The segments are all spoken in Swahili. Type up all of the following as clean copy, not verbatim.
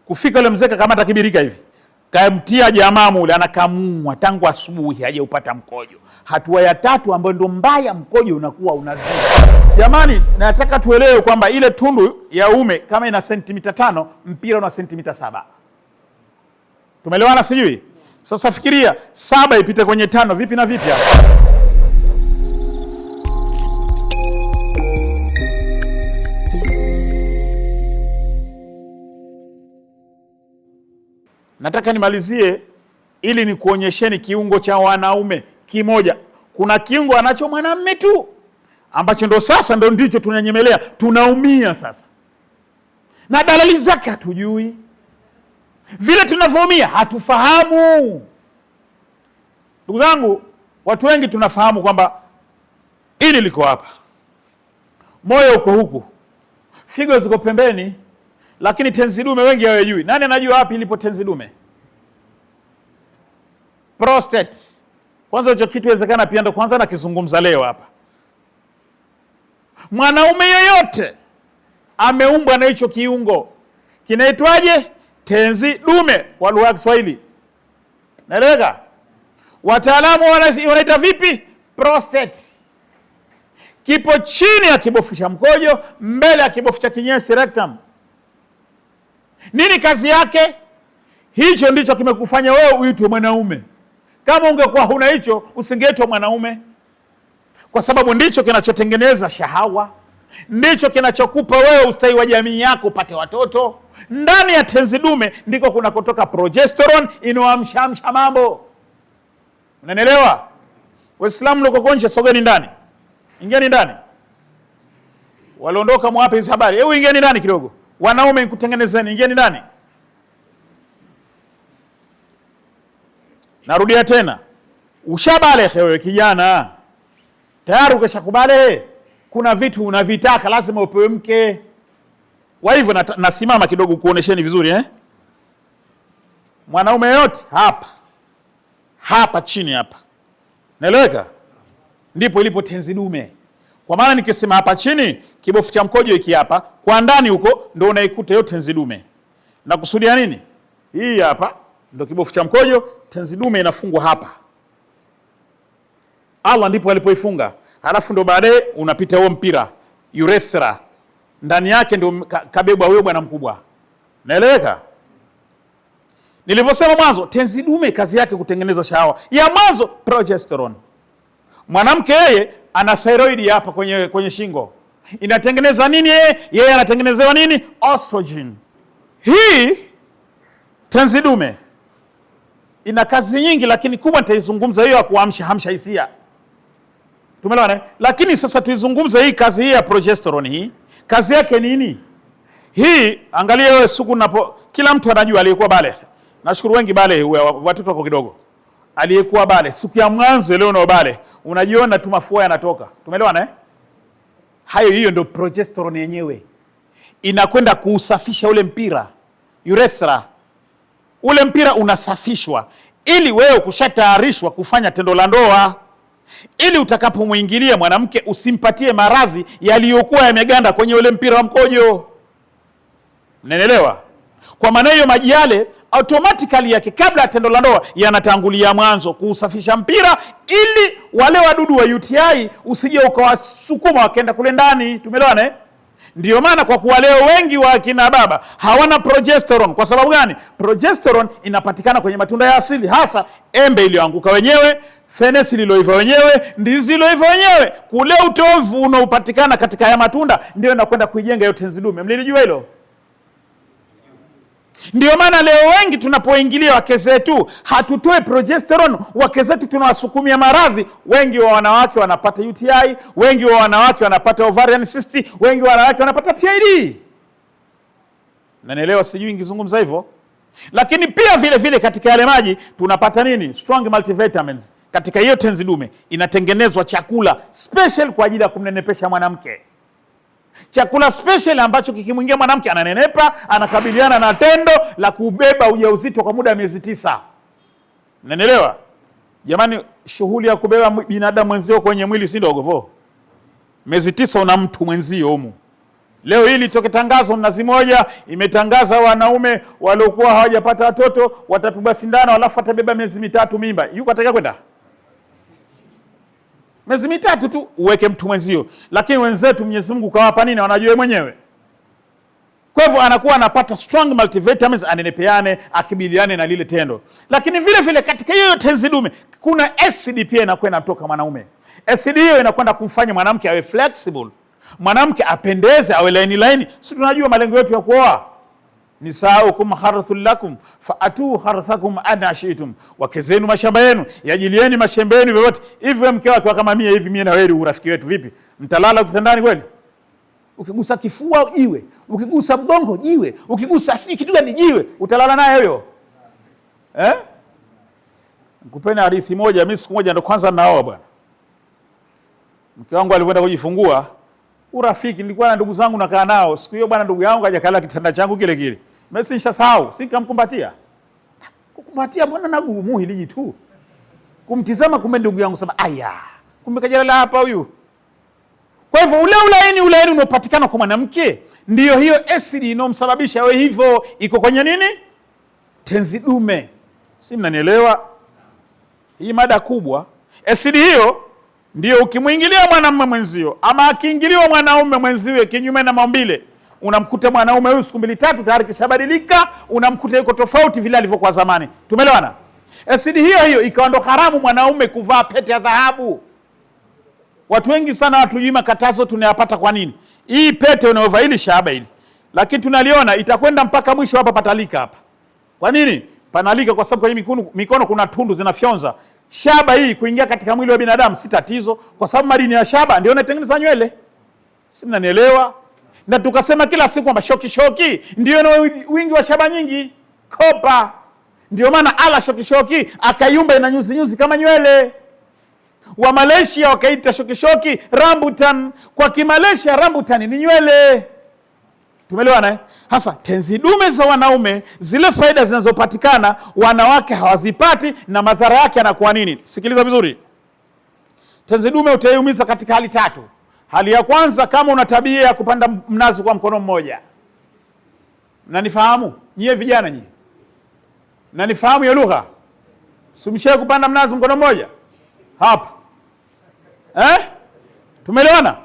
Kufika yule mzee kakamata kibirika hivi, kamtia jamaa mule, anakamua tangu asubuhi hajaupata mkojo. Hatua ya tatu ambayo ndo mbaya, mkojo unakuwa unazidi. Jamani, nataka tuelewe kwamba ile tundu ya uume kama ina sentimita 5, mpira una sentimita 7. Tumeelewana sijui? Sasa fikiria 7 ipite kwenye 5, vipi na vipi hapa? Nataka nimalizie ili nikuonyesheni kiungo cha wanaume kimoja. Kuna kiungo anacho mwanamume tu ambacho ndo sasa ndo ndicho tunanyemelea, tunaumia sasa. Na dalili zake hatujui. Vile tunavyoumia hatufahamu. Ndugu zangu, watu wengi tunafahamu kwamba ili liko hapa, moyo uko huku, figo ziko pembeni, lakini tenzi dume wengi hawajui. Nani anajua wapi ilipo tenzi dume? Prostate. Kwanza hicho kitu inawezekana pia ndo kwanza nakizungumza leo hapa. Mwanaume yeyote ameumbwa na hicho kiungo. Kinaitwaje? Tenzi dume kwa lugha ya Kiswahili. Naeleweka? Wataalamu wanaita vipi? Prostate. Kipo chini ya kibofu cha mkojo, mbele ya kibofu cha kinyesi, rectum. Nini kazi yake? Hicho ndicho kimekufanya wewe uitwe mwanaume. Kama ungekuwa huna hicho, usingeitwa mwanaume. Kwa sababu ndicho kinachotengeneza shahawa, ndicho kinachokupa wewe ustawi wa jamii yako, upate watoto. Ndani ya tenzi dume ndiko kunakotoka progesterone inayoamsha mambo. Unanielewa? Waislamu loko nje, sogeni ndani. Ingieni ndani. Waliondoka mwape hizo habari. Hebu ingieni ndani kidogo. Wanaume nikutengenezeni, ingieni ndani. Narudia tena. Ushabalehe wewe kijana. Tayari ukishakubalehe, kuna vitu unavitaka, lazima upewe mke. Kwa hivyo nasimama kidogo kuonesheni vizuri Mwanaume yote hapa chini hapa. Naeleweka? Ndipo ilipo tenzi dume. Kwa maana nikisema hapa chini, kibofu cha mkojo hiki hapa, kwa ndani huko ndo unaikuta hiyo tenzi dume. Na kusudia nini? Hii hapa ndo kibofu cha mkojo, tenzi dume inafungwa hapa. Allah ndipo alipoifunga. Halafu ndo baadaye unapita huo mpira, urethra. Ndani yake ndo kabebwa huyo bwana mkubwa. Naeleweka? Nilivyosema mwanzo, tenzi dume kazi yake kutengeneza shahawa. Ya mwanzo progesterone. Mwanamke yeye ana thyroid hapa kwenye shingo. Inatengeneza nini yeye? Yeye anatengenezewa nini? Estrogen. Hii tenzi dume ina kazi nyingi, lakini kubwa nitaizungumza hiyo ya kuamsha hisia. Tumeelewana? Lakini sasa tuizungumze hii kazi hii ya progesterone hii. Kazi yake nini? Hii angalia wewe siku kila mtu anajua aliyekuwa bale. Nashukuru wengi bale watoto wako kidogo. Aliyekuwa bale siku ya mwanzo leo na bale unajiona tu mafua yanatoka. Tumeelewana hiyo ndio progesterone yenyewe. Inakwenda kuusafisha ule mpira, urethra. Ule mpira unasafishwa ili wewe kushatayarishwa kufanya tendo la ndoa, ili utakapomuingilia mwanamke usimpatie maradhi yaliyokuwa yameganda kwenye ule mpira wa mkojo. Mnaelewa? Kwa maana hiyo maji yale automatically yake kabla ya tendo la ndoa yanatangulia mwanzo kuusafisha mpira, ili wale wadudu wa UTI usije ukawasukuma wakaenda kule ndani. Tumeelewana Ndio maana kwa kuwa leo wengi wa kina baba hawana progesterone. Kwa sababu gani? Progesterone inapatikana kwenye matunda ya asili, hasa embe iliyoanguka wenyewe, fenesi lililoiva wenyewe, ndizi iliyoiva wenyewe. Kule utovu unaopatikana katika haya matunda ndio inakwenda kuijenga hiyo tenzi dume. Mlilijua hilo? Ndio maana leo wengi tunapoingilia wake zetu hatutoe progesterone, wake zetu tunawasukumia maradhi. Wengi wa wanawake wanapata UTI, wengi wa wanawake wanapata ovarian cyst, wengi wa wanawake wanapata PID. Nanielewa sijui ngizungumza hivyo? Lakini pia vile katika yale maji tunapata nini? Strong multivitamins. Katika hiyo tenzi dume inatengenezwa chakula special kwa ajili ya kumnenepesha mwanamke. Chakula special ambacho kikimwingia mwanamke ananenepa, anakabiliana na tendo la kubeba ujauzito kwa muda wa miezi 9. Unanielewa? Jamani, shughuli ya kubeba binadamu mwenzio kwenye mwili si ndogo. Miezi 9 una mtu mwenzio humu. Leo hili toke tangazo, Mnazi Mmoja imetangaza wanaume waliokuwa hawajapata watoto watapigwa sindano, alafu atabeba miezi 3 mimba. Yuko ataka kwenda? Miezi 3 tu uweke mtu mwenzio. Lakini wenzetu Mwenyezi Mungu kawapa nini? Wanajua mwenyewe. Kwa hivyo anakuwa anapata strong multivitamins, anenepeane, akibiliane na lile tendo. Lakini vile vile katika hiyo tenzi dume kuna acid pia inakuwa inatoka mwanaume. Acid hiyo inakwenda kumfanya mwanamke awe flexible, mwanamke apendeze, awe laini. Sisi tunajua malengo yetu ya kuoa, nisaukum harthul lakum faatu harthakum ana shi'tum, wake zenu mashamba yenu, yajilieni mashamba yenu vyovyote. Hivi mke wako kama mimi hivi, mimi na wewe urafiki wetu vipi? Mtalala kitandani kweli? Ukigusa kifua jiwe, ukigusa mgongo jiwe, ukigusa kitu gani jiwe, utalala naye huyo? Nikupeni hadithi moja. Mimi siku moja ndo kwanza naoa bwana, mke wangu alikwenda kujifungua, urafiki nilikuwa na ndugu zangu nakaa nao. Siku hiyo bwana, ndugu yangu kaja kala kitanda changu kile. Mimi nishasahau, sikamkumbatia. Kukumbatia mbona nagumu hili tu. Kumtizama kumbe ndugu yangu sema, aya, kumbe kajalala hapa huyu. Kwa hivyo ulaini unaopatikana kwa mwanamke ndiyo hiyo acid inomsababisha awe hivyo, iko kwenye nini? Tenzi dume. Si mnanielewa? Hii mada kubwa. Acid hiyo ndiyo ukimwingilia mwanamume mwenzio ama akiingiliwa mwanaume mwenziwe kinyume na maumbile, unamkuta mwanaume huyu siku 2-3 tayari kishabadilika, unamkuta yuko tofauti vile alivyokuwa zamani. Tumeelewana? Acid hiyo ikawa ndo haramu mwanaume kuvaa pete ya dhahabu. Watu wengi sana hatujui makatazo tunayapata. Kwa nini? Hii pete unayovaa hili shaba hili, lakini tunaliona itakwenda mpaka mwisho hapa patalika hapa. Kwa nini? Panalika kwa sababu kwenye mikono kuna tundu zinafyonza. Shaba hii kuingia katika mwili wa binadamu si tatizo, kwa sababu madini ya shaba ndio yanatengeneza nywele. Si mnanielewa? Na tukasema kila siku kwamba shoki ndio na wingi wa shaba nyingi, kopa. Ndio maana ala shoki akayumba ina nyuzi kama nywele. Wa Malaysia wakaita shoki rambutan. Kwa Kimalaysia rambutan ni nywele. Tumeelewana? Hasa tenzi dume za wanaume, zile faida zinazopatikana wanawake hawazipati, na madhara yake yanakuwa nini? Sikiliza vizuri. Tenzi dume utaiumiza katika hali 3. Hali ya kwanza, kama una tabia ya kupanda mnazi kwa mkono mmoja. Mnanifahamu? Nyie vijana nyie. Mnanifahamu hiyo lugha? Simshaye kupanda mnazi mkono mmoja? Hapa. Tumeelewana?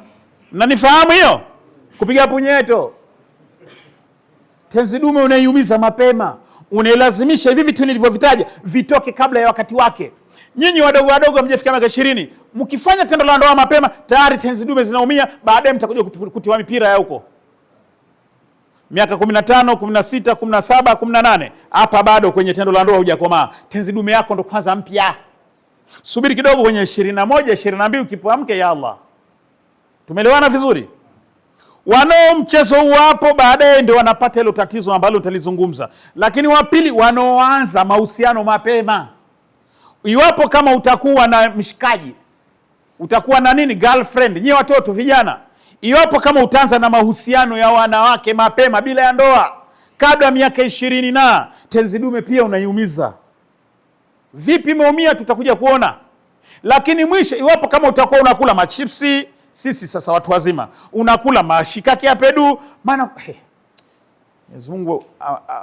Mnanifahamu hiyo? Kupiga punyeto. Tenzi dume unaiumiza mapema. Unailazimisha hivi vitu nilivyovitaja vitoke kabla ya wakati wake. Nyinyi wadogo mjafika miaka 20, mkifanya tendo la ndoa mapema tayari tenzi dume zinaumia, baadaye mtakuja kutiwa mipira ya huko. Miaka 15, 16, 17, 18, hapa bado kwenye tendo la ndoa hujakomaa. Tenzi dume yako ndo kwanza mpya. Subiri kidogo kwenye 21, 22 ukipoa mke, ya Allah. Tumeelewana vizuri? Wanao mchezo hapo baadaye ndio wanapata hilo tatizo ambalo nitalizungumza. Lakini wa pili, wanaoanza mahusiano mapema. Iwapo kama utakuwa na mshikaji, utakuwa na nini, girlfriend, nyie watoto vijana, iwapo kama utaanza na mahusiano ya wanawake mapema bila ya ndoa, kabla miaka 20 na tenzi dume pia unaiumiza. Vipi imeumia tutakuja kuona. Lakini mwisho, iwapo kama utakuwa unakula machipsi, sisi sasa watu wazima, unakula mashikaki ya pedu, maana Mwenyezi Mungu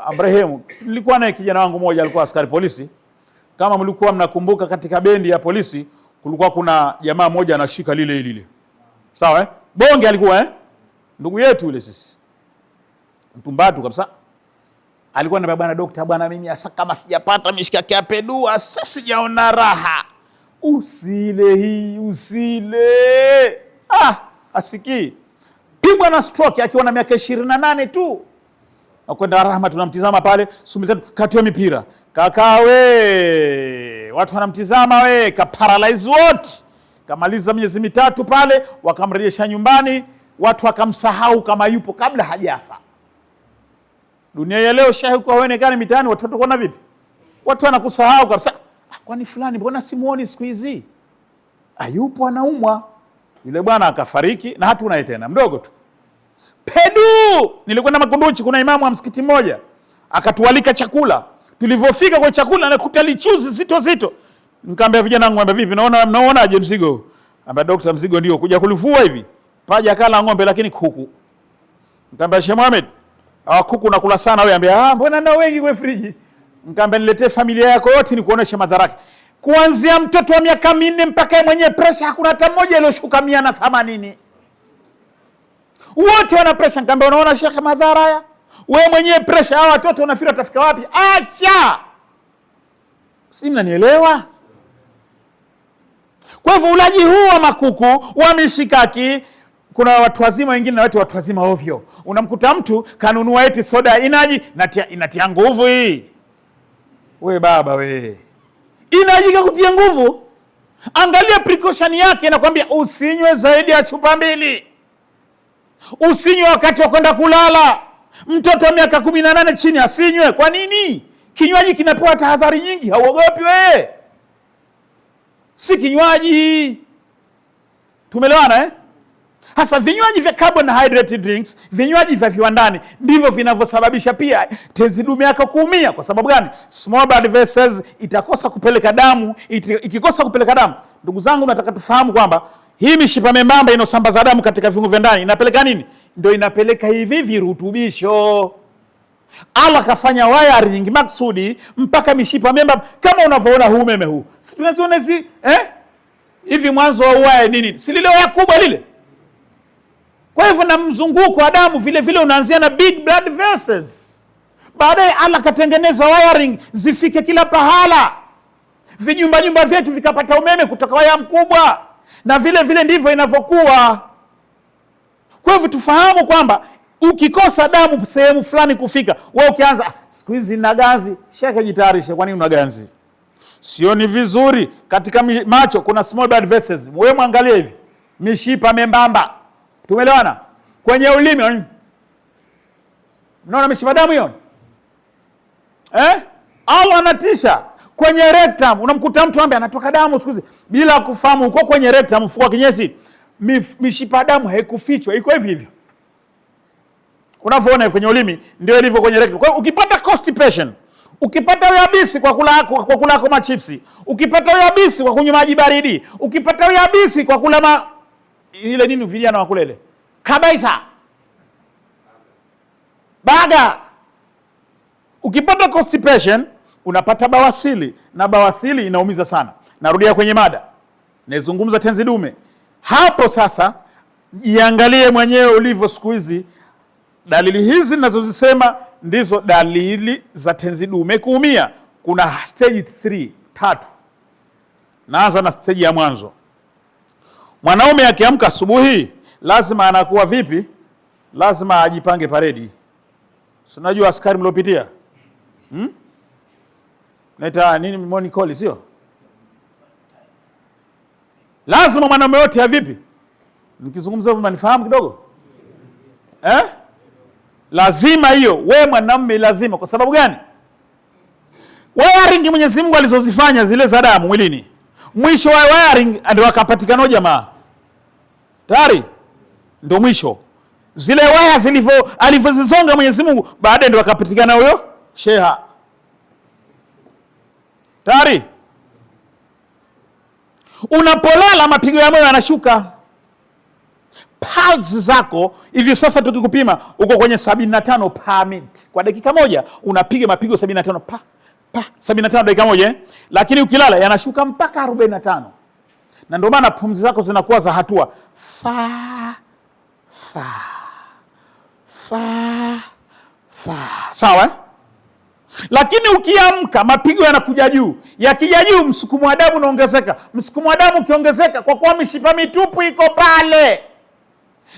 amrehemu. Nilikuwa naye kijana wangu mmoja alikuwa askari polisi. Kama mlikuwa mnakumbuka, katika bendi ya polisi kulikuwa kuna jamaa mmoja anashika lile. Sawa Bonge alikuwa ndugu yetu yule, sisi mtumbatu kabisa. Alikuwa na bwana daktari, bwana mimi asa kama sijapata mishikaki ya pedu asa sijaona raha. Usile. Asikii. Pigwa na stroke akiwa na miaka 28 tu. Akwenda Rahma, tunamtizama pale, katiwa mipira. Kaka watu wanamtizama ka paralyze wote. Kamaliza miezi 3 pale, wakamrejesha nyumbani, watu wakamsahau kama yupo kabla hajafa. Dunia ya leo kwa haonekani mitaani, watoto kuna vipi? Watu wanakusahau kabisa. Kwani fulani mbona simuoni siku hizi? Hayupo, anaumwa. Yule bwana akafariki na hatuna tena, mdogo tu. Pedu! Nilikwenda Makunduchi, kuna imamu wa msikiti mmoja akatualika chakula. Tulivyofika kwa chakula na kutali chuzi zito. Nikamwambia vijana wangu, ng'ombe vipi? Naonaje mzigo? Amba daktari, mzigo ndio kuja kulivua hivi. Paja kala ng'ombe lakini kuku. Nikamwambia Sheikh Mohamed, kuku nakula sana wewe. Ambia mbona na wengi kwa friji? Nikamwambia niletee familia yako yote nikuoneshe madhara yake. Kuanzia mtoto wa miaka 4 mpaka yeye mwenyewe pressure hakuna hata mmoja aliyoshuka 180. Wote wana pressure. Nikamwambia unaona Sheikh madhara haya? Wewe mwenyewe pressure, hao watoto unafikiri watafika wapi? Acha. Si mnanielewa? Kwa hivyo ulaji huu wa makuku, wa mishikaki, kuna watu wazima wengine na watu wazima ovyo. Unamkuta mtu kanunua eti soda inaji inatia nguvu hii. We baba we. Inaji kutia nguvu. Angalia precaution yake, inakwambia usinywe zaidi ya chupa 2. Usinywe wakati wa kwenda kulala. Mtoto wa miaka 18 chini asinywe. Kwa nini? Kinywaji kinapewa tahadhari nyingi, hauogopi wewe? Si kinywaji. Tumeelewana eh? Hasa vinywaji vya carbohydrate drinks, vinywaji vya viwandani ndivyo vinavyosababisha pia tezi dume yako kuumia. Kwa sababu gani? Small blood vessels itakosa kupeleka damu. Ikikosa kupeleka damu, ndugu zangu, nataka tufahamu kwamba hii mishipa membamba inosambaza damu katika viungo vya ndani inapeleka nini? Ndio inapeleka hivi virutubisho. Allah kafanya wiring maksudi mpaka mishipa membamba kama unavyoona huu umeme huu. Si tunaziona hizi hivi mwanzo wa waya nini? Si lile waya kubwa lile. Kwa hivyo na mzunguko wa damu vile vile unaanzia na big blood vessels. Baadaye Allah katengeneza wiring zifike kila pahala. Vijumba vyetu vikapata umeme kutoka waya mkubwa. Na vile vile ndivyo inavyokuwa. Kwa hivyo tufahamu kwamba ukikosa damu sehemu fulani kufika, wewe ukianza siku hizi na ganzi, shaka jitayarishe. Kwa nini una ganzi? Sioni vizuri katika macho kuna small blood vessels. Wewe muangalie hivi. Mishipa membamba. Tumeelewana? Kwenye ulimi. Unaona mishipa damu hiyo? Allah anatisha. Kwenye rectum unamkuta mtu ambaye anatoka damu siku hizi bila kufahamu uko kwenye rectum, mfuko wa kinyesi. Mishipa damu haikufichwa, iko hivi hivyo. Unavyoona kwenye ulimi ndio ilivyo kwenye rectum. Kwa hiyo ukipata constipation, ukipata uyabisi kwa kula kama chipsi, ukipata uyabisi kwa kunywa maji baridi, ukipata uyabisi kwa kula ile nini vijana wa kulele kabisa baga, ukipata constipation unapata bawasili, na bawasili inaumiza sana. Narudia kwenye mada, nazungumza tenzi dume. Hapo sasa jiangalie mwenyewe ulivyo siku hizi. Dalili hizi ninazozisema ndizo dalili za tenzi dume kuumia. Kuna stage 3. Naanza na stage ya mwanzo. Mwanaume akiamka asubuhi lazima anakuwa vipi? Lazima ajipange paredi. Unajua askari mliopitia? Naita nini morning call, sio? Lazima mwanaume yote ya vipi? Nikizungumza hivyo mnifahamu kidogo? Lazima hiyo. Wewe mwanamume lazima. Kwa sababu gani? Wiring Mwenyezi Mungu alizozifanya zile za damu mwilini, mwisho wa wiring ndio akapatikana jamaa. Tayari ndio mwisho. Zile waya alivyozisonga Mwenyezi Mungu, baadaye ndio akapatikana huyo sheha. Tayari unapolala mapigo ya moyo yanashuka. Pulse zako hivi sasa tukikupima uko kwenye 75 per minute. Kwa dakika moja unapiga mapigo 75 pa 75 dakika moja, lakini ukilala yanashuka mpaka 45. Na ndio maana pumzi zako zinakuwa za hatua fa. Sawa? Lakini ukiamka mapigo yanakuja juu. Yakija juu msukumo wa damu unaongezeka. Msukumo wa damu ukiongezeka, kwa kuwa mishipa mitupu iko pale,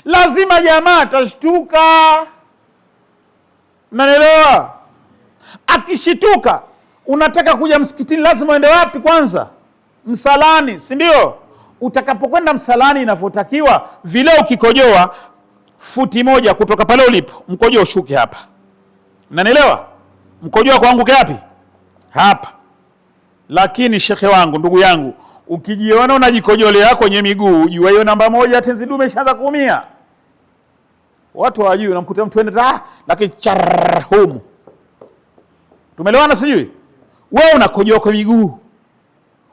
lazima jamaa atashtuka. Unaelewa? Akishituka, unataka kuja msikitini, lazima uende wapi kwanza? Msalani, si ndio? Utakapokwenda msalani inavyotakiwa, vile ukikojoa futi 1 kutoka pale ulipo, mkojo ushuke hapa. Unanielewa? Mkojo kuanguke wapi? Hapa. Lakini shekhe wangu, ndugu yangu, ukijiona unajikojolea kwenye miguu, jua hiyo namba 1 tenzi dume ishaanza kuumia. Watu hawajui, unamkuta mtu enda lakini humu. Tumeelewana sijui? Wewe unakojoa kwa miguu.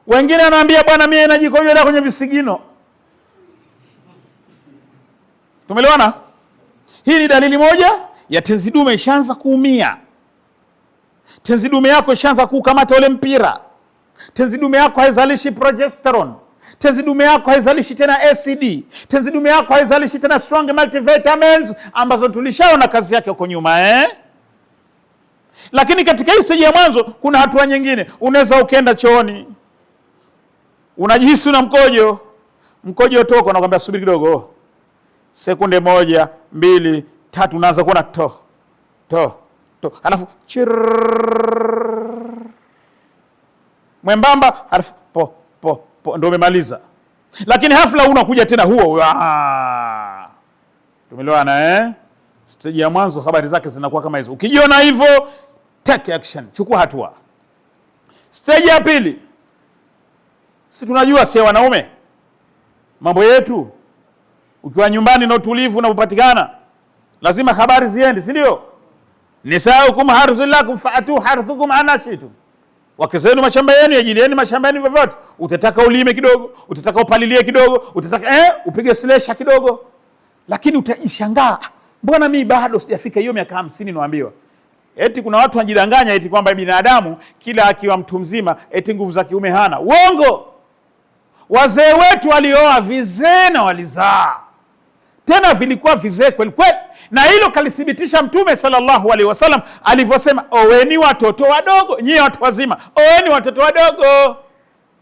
Wengine anaambia bwana mimi najikojolea kwenye visigino. Tumeelewana? Hii ni dalili moja ya tenzi dume ishaanza kuumia. Tenzi dume yako ishaanza kukamata ule mpira. Tenzi dume yako haizalishi progesterone. Tenzi dume yako haizalishi tena ACD. Tenzi dume yako haizalishi tena strong multivitamins ambazo tulishaona kazi yake huko nyuma Lakini katika hii stage ya mwanzo kuna hatua nyingine. Unaweza ukenda chooni, unajihisi una mkojo toka, unakwambia subiri kidogo, sekunde 1, 2, 3, unaanza kuona to, halafu mwembamba, halafu po, ndio umemaliza. Lakini hafla unakuja tena huo. Tumeelewana Stage ya mwanzo habari zake zinakuwa kama hizo. Ukijiona hivyo, take action, chukua hatua. Stage ya pili, si tunajua si wanaume mambo yetu, ukiwa nyumbani na utulivu na upatikana, lazima habari ziende, si ndio? Nisaukum harthun lakum fa'atu harthukum anashitum. Wake zenu mashamba yenu, yajilieni mashamba yenu vyovyote. Utataka ulime kidogo, utataka upalilie kidogo, utataka upige slasha kidogo. Lakini utaishangaa, mbona mimi bado sijafika hiyo miaka 50 naambiwa. Eti kuna watu wanajidanganya eti kwamba binadamu kila akiwa mtu mzima eti nguvu za kiume hana. Uongo. Wazee wetu walioa vizee na walizaa. Tena vilikuwa vizee kweli kweli. Na hilo kalithibitisha Mtume sallallahu alaihi wasallam alivyosema, oweni watoto wadogo, nyie watu wazima, oweni watoto wadogo.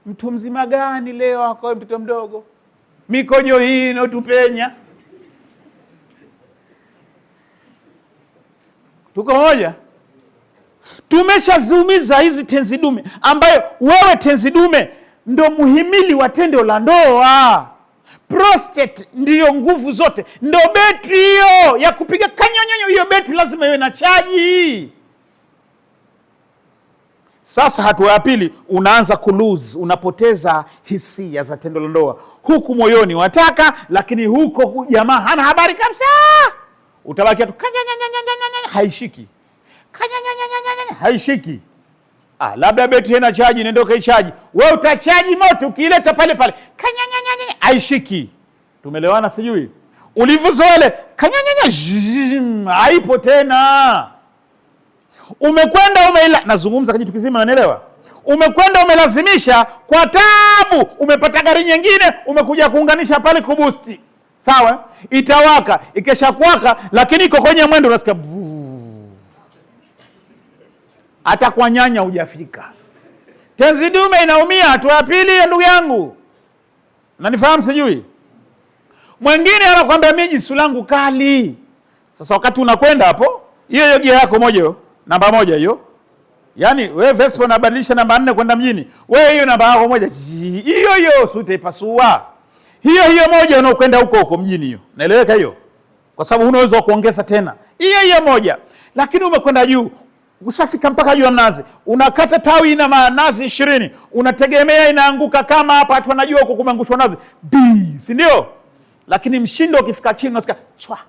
Mtu mzima gani leo akawe mtoto mdogo? Mikojo hii inotupenya. Tuko moja? Tumeshazumiza hizi tenzi dume, ambayo wewe tenzi dume ndo muhimili wa tendo la ndoa. Prostate ndiyo nguvu zote, ndo betri hiyo ya kupiga kanyonyonyo. Hiyo betri lazima iwe na chaji. Sasa hatua ya pili, unaanza kulose, unapoteza hisia za tendo la ndoa. Huku moyoni wataka, lakini huko jamaa hana habari kabisa. Utabaki tu haishiki. Haishiki. Labda betri ina chaji, nenda ukaichaji. Wewe utachaji moto ukileta pale pale. Haishiki. Tumeelewana sijui? Ulivyozoele haipo tena. Umekwenda nazungumza kitu kizima, unanielewa? Umekwenda umelazimisha kwa taabu, umepata gari nyingine, umekuja kuunganisha pale kubusti. Sawa? Itawaka, ikesha kuwaka, lakini iko kwenye mwendo unasikia hata kwa nyanya hujafika. Tenzi dume inaumia. Hatua ya pili ya ndugu yangu, unanifahamu sijui? Mwingine anakuambia mimi jisu langu kali. Sasa wakati unakwenda hapo, hiyo gia yako moja hiyo, namba 1 hiyo. Yaani wewe Vespa unabadilisha namba 4 kwenda mjini. Wewe hiyo namba yako moja, hiyo sute ipasua. Hiyo moja unaokwenda huko mjini hiyo. Naeleweka hiyo? Kwa sababu unaweza kuongeza tena. Hiyo moja. Lakini umekwenda juu, ushafika mpaka juu ya mnazi. Unakata tawi na manazi 20. Unategemea inaanguka kama hapa watu wanajua huko kumeangushwa nazi. Si ndio? Lakini mshindo ukifika chini unasikia chwa.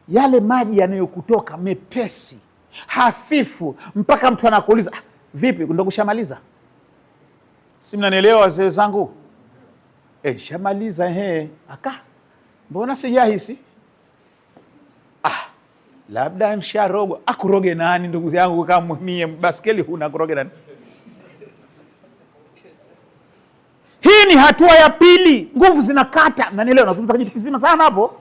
Yale maji yanayokutoka mepesi, hafifu, mpaka mtu anakuuliza, vipi ndio kushamaliza? Si mnanielewa wazee zangu? Shamaliza mbona sijahisi? Labda nsharogo. Akuroge nani ndugu yangu? Kama mie baskeli huna kuroge nani? Hii ni hatua ya pili. Nguvu zinakata. Mnanielewa? Nazungumza kitu kizima sana hapo.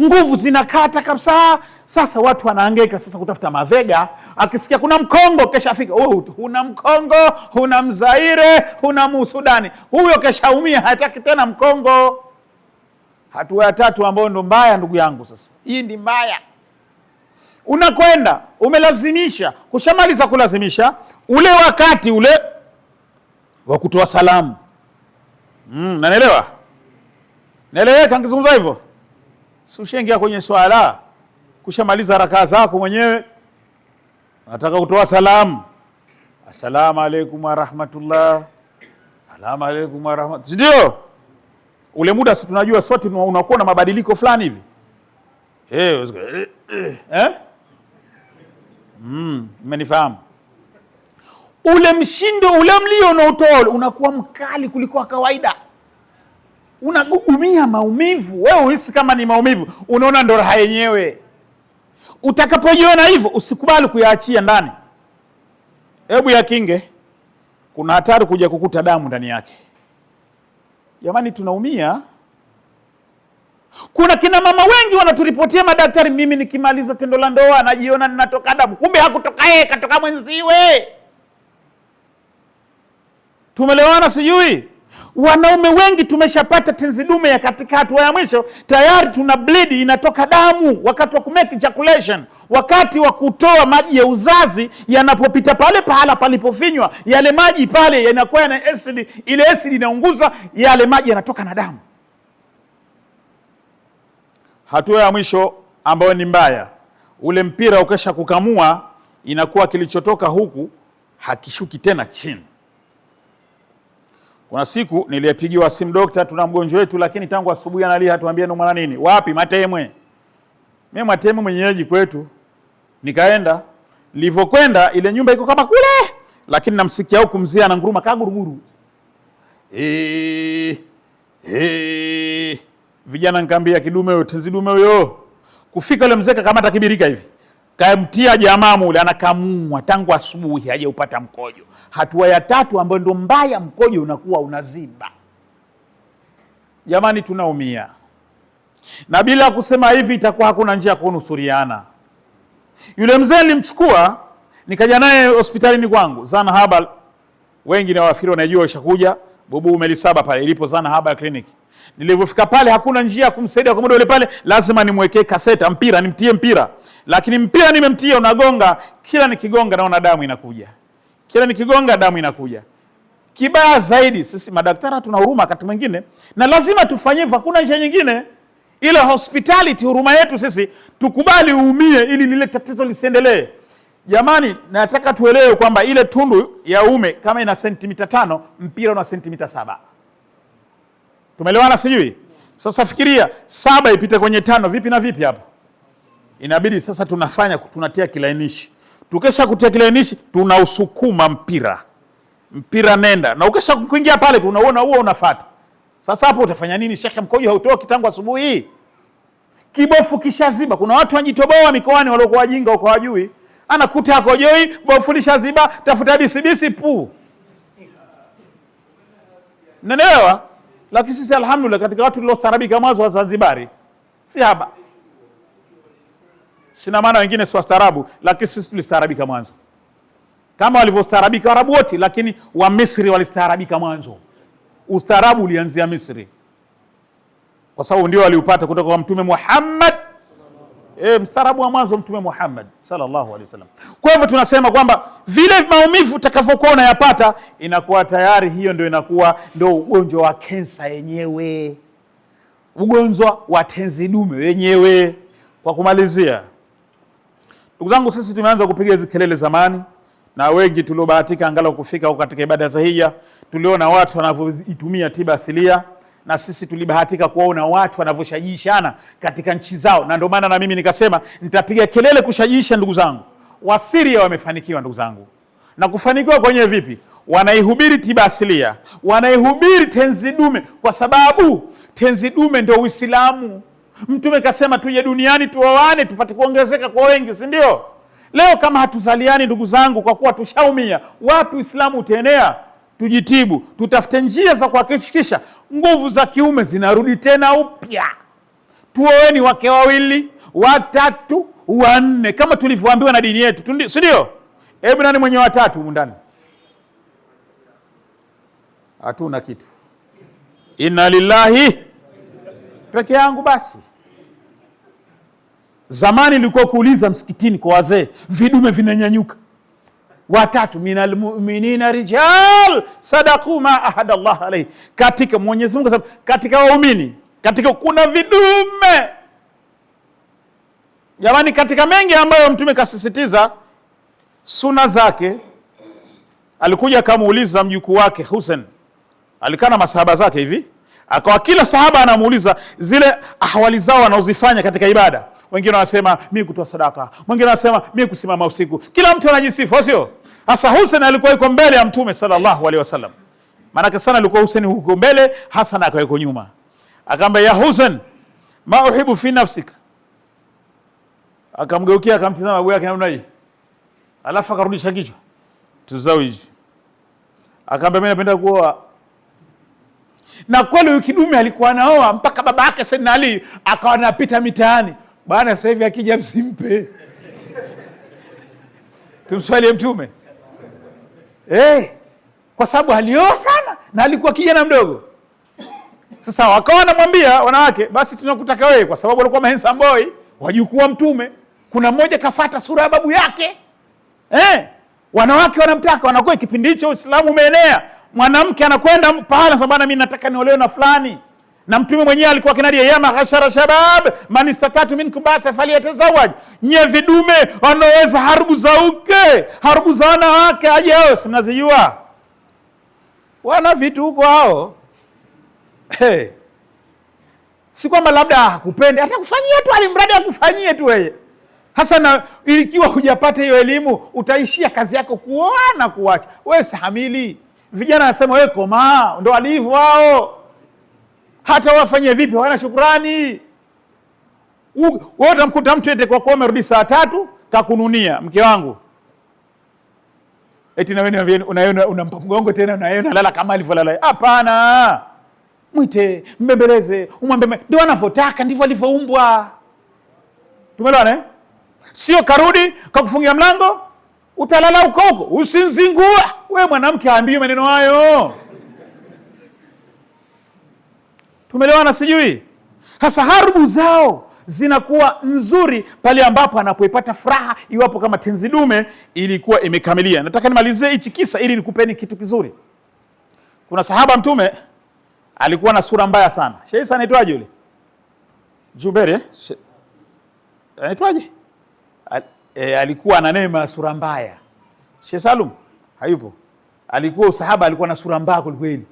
Nguvu zinakata kabisa. Sasa watu wanahangaika sasa kutafuta mavega. Akisikia kuna Mkongo kesha afika. Huna Mkongo, huna Mzaire, huna Musudani. Huyo keshaumia, hataki tena Mkongo. Hatua ya tatu ambayo ndo mbaya ndugu yangu sasa. Hii ndi mbaya. Unakwenda, umelazimisha, kushamaliza kulazimisha, ule wakati ule wa kutoa salamu. Nanielewa? Naeleweka nikizungumza hivyo? Si ushaingia kwenye swala, kushamaliza haraka zako mwenyewe, nataka kutoa salamu. Assalamu alaikum wa rahmatullah. Assalamu alaikum wa rahmatullah. Ndio? Ule muda si tunajua sote unakuwa na mabadiliko fulani hivi. Mmenifahamu? Ule mshindo, ule mlio unaotoa unakuwa mkali kuliko kawaida. unagugumia maumivu. Wewe uhisi kama ni maumivu, unaona ndo raha yenyewe. Utakapojiona hivyo, usikubali kuyaachia ndani. Hebu yakinge, kuna hatari kuja kukuta damu ndani yake. Jamani, tunaumia. Kuna kina mama wengi wanaturipotia madaktari, mimi nikimaliza tendo la ndoa najiona ninatoka damu. Kumbe hakutoka yeye, katoka mwenziwe. Tumelewana sijui? Wanaume wengi tumeshapata tenzi dume ya katika hatua ya mwisho, tayari tuna bleed, inatoka damu wakati wa kumake ejaculation, wakati wa kutoa maji ya uzazi. Yanapopita pale pahala palipofinywa, yale maji pale yanakuwa yana acid, ile acid inaunguza, yale maji yanatoka na damu. Hatua ya mwisho ambayo ni mbaya, ule mpira ukesha kukamua, inakuwa kilichotoka huku hakishuki tena chini. Kuna siku niliyepigiwa simu, daktari, tuna mgonjwa wetu lakini tangu asubuhi analia, hatuambie ndo mwana nini. Wapi? Matemwe. Mimi Matemwe mwenyeji kwetu. Nikaenda, nilivyokwenda ile nyumba iko kama kule, lakini namsikia huku mzee ananguruma kaguruguru. Vijana nikamwambia, kidume huyo, tenzi dume huyo. Kufika ile mzee kakamata kibirika hivi, kamtia jamaa mule, anakamua tangu asubuhi hajaupata mkojo. Hatua ya tatu ambayo ndo mbaya, mkojo unakuwa unaziba. Jamani, tunaumia. Na bila kusema hivi itakuwa hakuna njia ya kunusuriana. Yule mzee nilimchukua nikaja naye hospitalini kwangu Zana Herbal. Wengi na wafiri wanajua ushakuja Bubu Umelisaba pale ilipo Zana Herbal Clinic. Nilipofika pale hakuna njia ya kumsaidia kwa muda yule pale, lazima nimwekee katheta, mpira, nimtie mpira. Lakini mpira nimemtia unagonga, kila nikigonga naona damu inakuja. Kila nikigonga damu inakuja. Kibaya zaidi, sisi madaktari tuna huruma wakati mwingine, na lazima tufanye hivyo, hakuna njia nyingine. Ile hospitality, huruma yetu sisi, tukubali uumie ili lile tatizo lisiendelee. Jamani, nataka tuelewe kwamba ile tundu ya uume kama ina sentimita 5, mpira una sentimita 7. Tumeelewana sijui? Sasa fikiria 7 ipite kwenye 5, vipi na vipi hapa? Inabidi sasa tunatia kilainishi. Tukesha kutia kilainishi, tunausukuma mpira. Mpira nenda. Na ukesha kuingia pale tunaona huo unafuata. Sasa hapo utafanya nini? Shekhe, mkojo hautoki tangu asubuhi. Kibofu kishaziba. Kuna watu wanjitoboa mikoani waliokuwa wajinga huko wajui. Anakuta hakojoi, bofu lishaziba, tafuta bisibisi pu. Nanaelewa? Lakini sisi alhamdulillah katika watu tuliostarabika mwanzo wa Zanzibari. Si haba. Sina maana wengine si wastaarabu, lakini sisi tulistaarabika mwanzo. Kama walivyostaarabika Arabu wote, lakini wa Misri walistaarabika mwanzo. Ustaarabu ulianzia Misri. Kwa sababu ndio waliupata kutoka kwa Mtume Muhammad. Mstaarabu wa mwanzo Mtume Muhammad sallallahu alaihi wasallam. Kwa hivyo tunasema kwamba vile maumivu utakavyokuwa unayapata, inakuwa tayari hiyo ndio inakuwa ndio ugonjwa wa kansa yenyewe. Ugonjwa wa tenzi dume yenyewe. Kwa kumalizia, ndugu zangu, sisi tumeanza kupiga hizo kelele zamani, na wengi tuliobahatika angalau kufika huko katika ibada za hija, tuliona watu wanavyoitumia tiba asilia, na sisi tulibahatika kuona watu wanavyoshajishana katika nchi zao. Na ndio maana na mimi nikasema nitapiga kelele kushajisha. Ndugu zangu, Wasiria wamefanikiwa ndugu zangu. Na kufanikiwa kwenye vipi? Wanaihubiri tiba asilia, wanaihubiri tenzi dume, kwa sababu tenzi dume ndio Uislamu. Mtume kasema tuje duniani tuoane tupate kuongezeka kwa wengi, si ndio? Leo kama hatuzaliani ndugu zangu, kwa kuwa tushaumia, wapi Uislamu utaenea? Tujitibu, tutafute njia za kuhakikisha nguvu za kiume zinarudi tena upya. Tuoeni wake 2, 3, 4 kama tulivyoambiwa na dini yetu, si ndio? Hebu nani mwenye 3 humu ndani? Hatuna kitu. Inna lillahi peke yangu basi. Zamani nilikuwa kuuliza msikitini kwa wazee, vidume vinanyanyuka. 3 minal mu'minina rijal sadaqu ma ahada Allah alayhi. Katika Mwenyezi Mungu katika waumini, katika kuna vidume. Jamani, katika mengi ambayo Mtume kasisitiza sunna zake, alikuja akamuuliza mjukuu wake Hussein, alikaa na masahaba zake hivi, akawa kila sahaba anamuuliza zile ahwali zao wanaozifanya katika ibada. Wengine wanasema mimi kutoa sadaka, wengine wanasema mimi kusimama usiku. Kila mtu anajisifu, sio? Hasa Hussein alikuwa yuko mbele ya Mtume sallallahu alaihi wasallam. Maana sana alikuwa Hussein huko mbele, Hassan akawa yuko nyuma. Akamwambia ya Hussein, ma uhibu fi nafsik. Akamgeukia akamtazama babu yake namna hii, alafu akarudisha kichwa, tuzawiji. Akamwambia mimi napenda kuoa. Na kweli huyu kidume alikuwa anaoa mpaka baba yake Sayyidina Ali akawa anapita mitaani, bwana sasa hivi akija msimpe. Tumswalie Mtume. Kwa sababu alioa sana na alikuwa kijana mdogo. Sasa wakawa wanamwambia wanawake, basi tunakutaka wewe, kwa sababu alikuwa handsome boy, wajukuu wa Mtume. Kuna mmoja kafuata sura ya babu yake. Wanawake wanamtaka, wanakuwa kipindi hicho Uislamu umeenea. Mwanamke anakwenda pahala sabana, mimi nataka niolewe na fulani. Na Mtume mwenyewe alikuwa kinadia, ya mahashara shabab man istatatu minkum ba'atha falyatazawaj. Nye vidume wanaweza harbu za uke, harbu za wanawake aje hao, si mnazijua. Wana vitu huko hao. Si kwamba labda hakupende, atakufanyia tu alimradi akufanyie tu wewe. Hasa na ikiwa hujapata hiyo elimu, utaishia kazi yako kuoa na kuacha. Wewe sahamili. Vijana nasema wewe komaa, ndo alivyo wao. Hata wafanyie vipi hawana shukrani. Wewe utamkuta mtu ete kwa kuwa amerudi saa 3 kakununia mke wangu. Eti na wewe unaona unampa mgongo tena na yeye analala kama alivyolala. Hapana. Mwite, mbembeleze, umwambie ndio anavyotaka ndivyo alivyoumbwa. Tumeelewana Sio karudi kakufungia mlango, utalala huko, usinzingua. Wewe mwanamke aambiwe maneno hayo. Tumeelewana sijui? Hasa harbu zao zinakuwa nzuri pale ambapo anapoipata furaha, iwapo kama tenzi dume ilikuwa imekamilia. Nataka nimalizie hichi kisa ili nikupeni kitu kizuri. Kuna sahaba Mtume alikuwa na sura mbaya sana. Sheikh anaitwaje yule? Jumbere? Anaitwaje? Alikuwa na neema sura mbaya. Sheikh Salum hayupo. Alikuwa sahaba, alikuwa na sura mbaya kweli.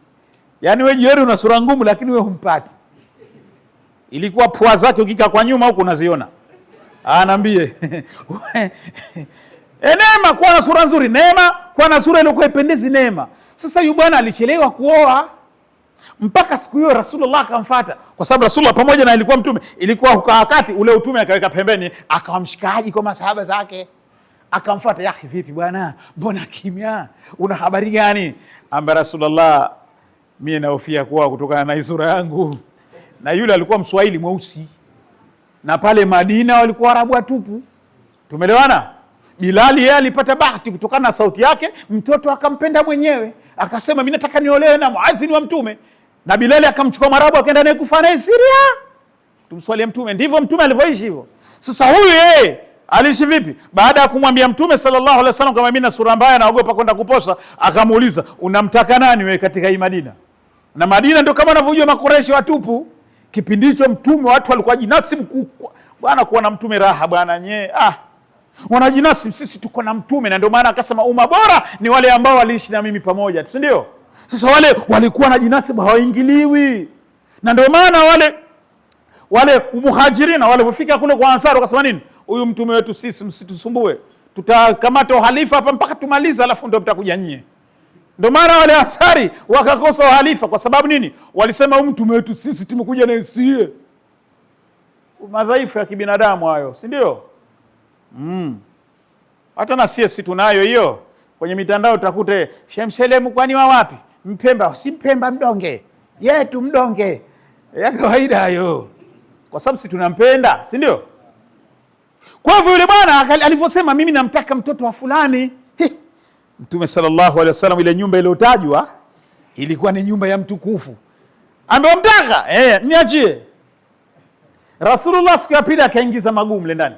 Yaani wewe jioni una sura ngumu lakini wewe humpati. Ilikuwa pua zake ukika kwa nyuma huko unaziona. Anaambie. Neema kuwa na sura nzuri, neema kuwa na sura ile ipendezi neema. Sasa huyu bwana alichelewa kuoa. Mpaka siku hiyo Rasulullah akamfuata, kwa sababu Rasulullah pamoja na alikuwa Mtume, ilikuwa kwa wakati ule utume akaweka pembeni, akawamshikaji kwa masahaba zake. Akamfuata, ya vipi bwana? Mbona kimya? Una habari gani? Amba Rasulullah, mimi nahofia kuwa kutokana na sura yangu. Na yule alikuwa Mswahili mweusi. Na pale Madina walikuwa Arabu watupu. Tumeelewana? Bilali yeye alipata bahati kutokana na sauti yake, mtoto akampenda mwenyewe. Akasema mimi nataka niolewe na muadhini wa Mtume. Na Bilali akamchukua Marabu akaenda naye kufa naye Syria. Tumswalie Mtume. Ndivyo Mtume alivyoishi hivyo. Sasa huyu yeye aliishi vipi? Baada ya kumwambia Mtume sallallahu alaihi wasallam kama mimi na sura mbaya naogopa kwenda kuposa, akamuuliza, unamtaka nani wewe katika hii Madina? Na Madina ndio kama unavyojua Makureshi watupu. Kipindi hicho Mtume watu walikuwa jinasibu bwana, kuwa na Mtume raha bwana wanajinasibu, sisi tuko na Mtume. Na ndio maana akasema umma bora ni wale ambao waliishi na mimi pamoja, si ndio? Sasa wale walikuwa na jinasibu, hawaingiliwi. Na ndio maana wale muhajirina walipofika kule kwa Ansari wakasema nini? Huyu Mtume wetu sisi msitusumbue, tutakamata uhalifa hapa mpaka tumalize, alafu ndio mtakuja nyie. Ndio maana wale Ansari wakakosa uhalifa kwa sababu nini? Walisema huyu Mtume wetu sisi tumekuja na sie. Madhaifu ya kibinadamu hayo, si ndio? Hata na sisi tunayo hiyo. Kwenye mitandao utakute Shemselemu kwani wa wapi? Mpemba, si Mpemba mdonge. Yetu mdonge. Ya kawaida hayo. Kwa sababu sisi tunampenda, si ndio? Kwa hivyo yule bwana alivyosema mimi namtaka mtoto wa fulani, Mtume sallallahu alaihi wasallam, ile nyumba iliyotajwa ilikuwa ni nyumba ya mtukufu. Amemtaka, niachie. Rasulullah siku ya pili akaingiza magumu le ndani.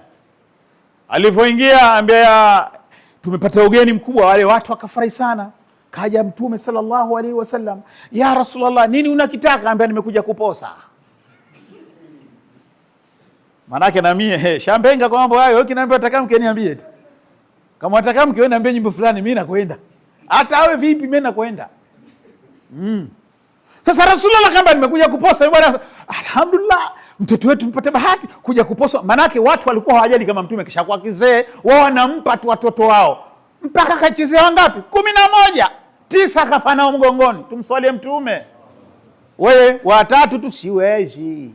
Alivyoingia ambia tumepata ugeni mkubwa, wale watu wakafurahi sana. Kaja Mtume sallallahu alaihi wasallam, ya Rasulullah, nini unakitaka? Ambia nimekuja kuposa. Manake na mie shambenga kwa mambo hayo, wewe kinaambia nataka mke niambie tu. Kama nataka mke wewe niambie nyimbo fulani, mimi nakwenda. Hata awe vipi mimi nakwenda. Sasa Rasulullah kamba nimekuja kuposa, bwana alhamdulillah mtoto wetu mpate bahati kuja kuposa. Manake watu walikuwa hawajali kama Mtume kishakuwa kizee, wao wanampa tu watoto wao. Mpaka kachezea wangapi? 11, 9 kafa nao mgongoni. Tumswalie Mtume. wewe watatu tu siwezi.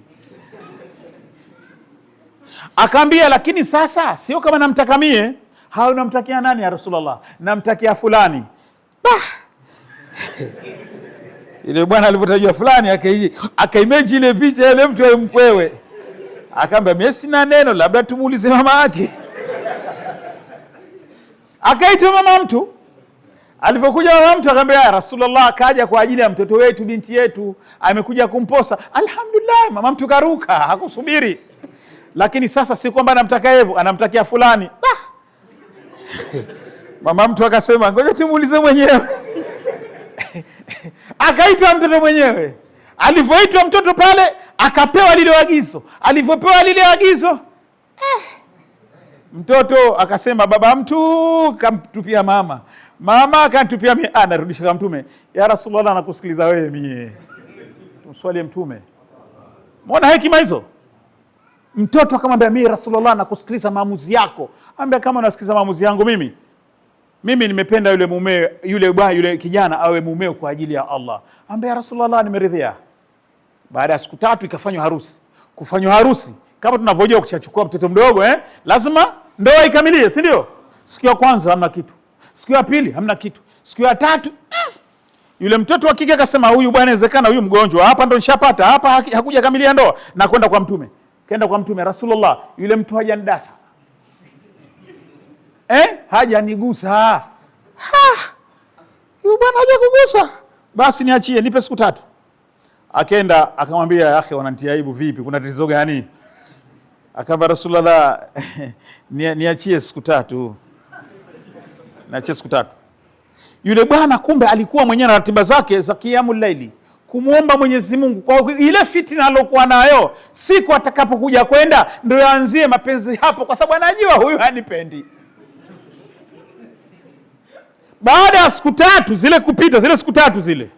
Akaambia lakini sasa sio kama namtaka mie. Hao namtakia nani ya Rasulullah? Namtakia fulani. Ile bwana alipotajwa fulani akaimeji ile picha ile mtu mkwewe. Akaambia mimi sina neno, labda tumuulize mama yake. Akaita mama mtu. Alipokuja mama mtu akamwambia ya Rasulullah akaja kwa ajili ya mtoto wetu, binti yetu amekuja kumposa. Alhamdulillah, mama mtu karuka, hakusubiri. Lakini sasa si kwamba anamtaka hivyo, anamtakia fulani. Mama mtu akasema ngoja tumuulize mwenyewe. Akaitwa mtoto mwenyewe. Alipoitwa mtoto pale akapewa lile agizo. Alipopewa lile agizo mtoto akasema baba mtu kamtupia mama. Mama akanitupia mimi. Anarudisha kwa Mtume. Ya Rasulullah nakusikiliza wewe mie. Tumswalie Mtume. Muona hekima hizo? Mtoto akamwambia mimi Rasulullah nakusikiliza maamuzi yako. Ambia kama unasikiliza maamuzi yangu mimi nimependa yule mume yule kijana awe mumeo kwa ajili ya Allah. Ambia Rasulullah nimeridhia. Baada ya siku 3 ikafanywa harusi. Kufanywa harusi kama tunavyojua kuchachukua mtoto mdogo lazima ndoa ikamilie, si ndio? Siku ya kwanza hamna kitu. Siku ya pili hamna kitu. Siku ya 3 yule mtoto wa kike akasema huyu bwana inawezekana huyu mgonjwa. Hapa ndo nishapata. Hapa hakuja kamilia ndoa na kwenda kwa Mtume. Kaenda kwa Mtume, Rasulullah yule mtu hajanidasa. Hajanigusa. Huyu bwana hajakugusa. Basi niachie, nipe siku 3. Akaenda akamwambia akhi wananitia aibu vipi? Kuna tatizo gani? Akamwambia Rasulullah niachie siku 3. Niachie siku 3. Yule bwana kumbe alikuwa mwenyewe na ratiba zake za qiyamul laili. Kumuomba Mwenyezi Mungu kwa ile fitina alokuwa nayo, siku atakapokuja kwenda ndio yaanzie mapenzi hapo, kwa sababu anajua huyu hanipendi. Baada ya siku 3 zile kupita, zile siku 3 zile,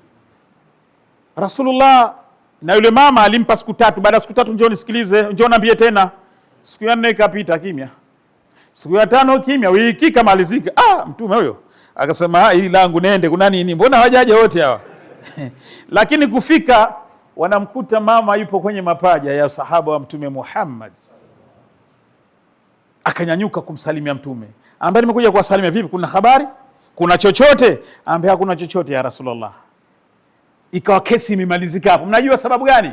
Rasulullah na yule mama alimpa siku 3. Baada ya siku 3 njoo nisikilize, njoo niambie tena. Siku ya 4 ikapita kimya. Siku ya 5 kimya, wiki kamalizika. Mtume huyo akasema hili langu nende, kuna nini? Mbona hawajaje wote hawa? Lakini kufika wanamkuta mama yupo kwenye mapaja ya sahaba wa Mtume Muhammad. Akanyanyuka kumsalimia Mtume. Ambaye nimekuja kuwasalimia vipi? Kuna habari? Kuna chochote? Ambaye hakuna chochote ya Rasulullah. Ikawa kesi imemalizika hapo. Mnajua sababu gani?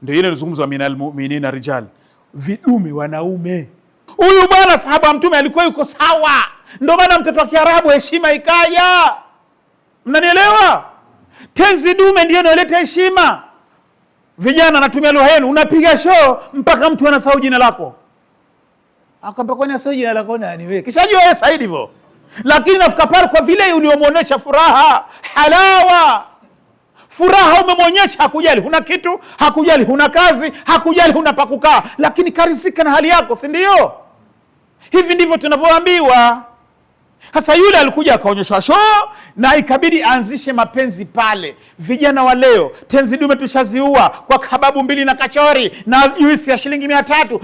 Ndio ile nilizungumza minal mu'minina rijal. Vidume wanaume. Huyu bwana sahaba wa Mtume alikuwa yuko sawa. Ndio maana mtoto wa Kiarabu heshima ikaja. Mnanielewa? Tenzi dume ndio inaleta heshima. Vijana natumia lugha yenu, unapiga show mpaka mtu anasahau jina lako. Akamwambia kwani asahau jina lako nani wewe? Kishajua yeye Said hivyo. Lakini nafika pale kwa vile uliomuonesha furaha, halawa. Furaha umemwonyesha, hakujali huna kitu, hakujali huna kazi, hakujali huna pa kukaa, lakini karizika na hali yako, si ndio? Hivi ndivyo tunavyoambiwa. Sasa yule alikuja akaonyesha show na ikabidi aanzishe mapenzi pale. Vijana wa leo, tenzi dume tushaziua kwa kababu 2 na kachori na juisi ya shilingi 300,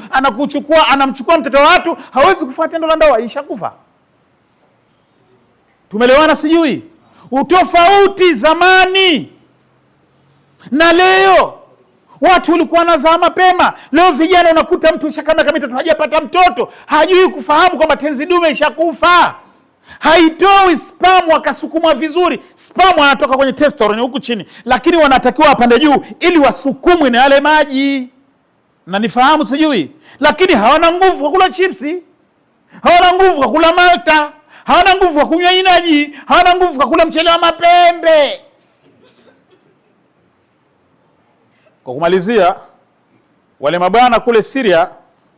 anamchukua mtoto wa watu, hawezi kufuata tendo la ndoa, ishakufa. Tumelewana sijui? Utofauti zamani na leo. Watu walikuwa wanazaa mapema. Leo vijana unakuta mtu shakana kama mtoto hajapata mtoto, hajui kufahamu kwamba tenzi dume ishakufa. Haitoi spamu akasukuma vizuri. Spamu anatoka kwenye testosterone huku chini, lakini wanatakiwa wapande juu ili wasukumwe na yale maji. Na nifahamu sijui, lakini hawana nguvu kwa kula chipsi, hawana nguvu kwa kula malta, hawana nguvu kwa kunywa inaji, hawana nguvu kwa kula mchele wa mapembe. Kwa kumalizia, wale mabwana kule Syria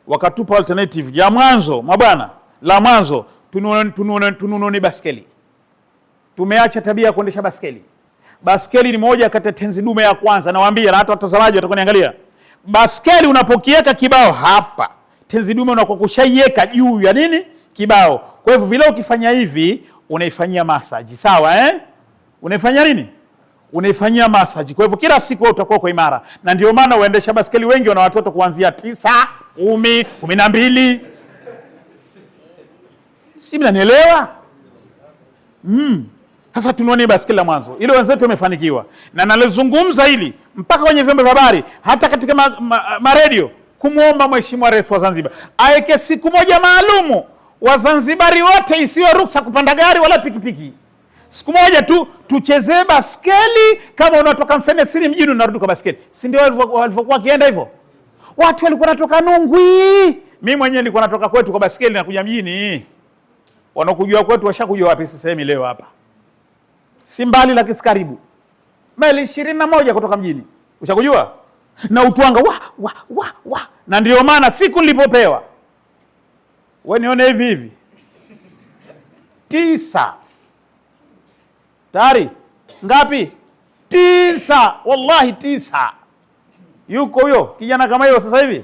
wakatupa alternative ya mwanzo. Mabwana la mwanzo, tununue baskeli. Tumeacha tabia ya kuendesha baskeli. Baskeli ni moja kati ya tenzi dume ya kwanza, nawaambia, na hata watazamaji watakuwa niangalia. Baskeli unapokiweka kibao hapa, tenzi dume unakuwa kushaiweka juu ya nini? Kibao. Kwa hivyo vile ukifanya hivi unaifanyia massage, sawa Unaifanyia nini? Unaifanyia massage. Kwa hivyo kila siku utakuwa kwa imara. Na ndio maana waendesha baskeli wengi wana watoto kuanzia 9, 10, 12. Si mnanielewa? Sasa tunueni baskeli la mwanzo, ile wenzetu wamefanikiwa, na nalizungumza hili mpaka kwenye vyombo vya habari, hata katika maredio, kumwomba Mheshimiwa Rais wa Zanzibar aweke siku moja maalumu Wazanzibari wote isiwe ruksa kupanda gari wala pikipiki. Siku moja tu tuchezee baskeli, kama unatoka Mfenesini mjini unarudi kwa baskeli. Si ndio walivyokuwa kienda hivyo? Watu walikuwa natoka Nungwi. Mimi mwenyewe nilikuwa natoka kwetu kwa baskeli na kuja mjini. Wanakujua kwetu washakujua wapi sisemi leo hapa. Si mbali lakini si karibu. Maili 21 kutoka mjini. Ushakujua? Na utwanga wa. Na ndio maana siku nilipopewa, wewe nione hivi hivi, 9 tayari ngapi? 9, wallahi 9. Yuko huyo kijana kama hiyo sasa hivi.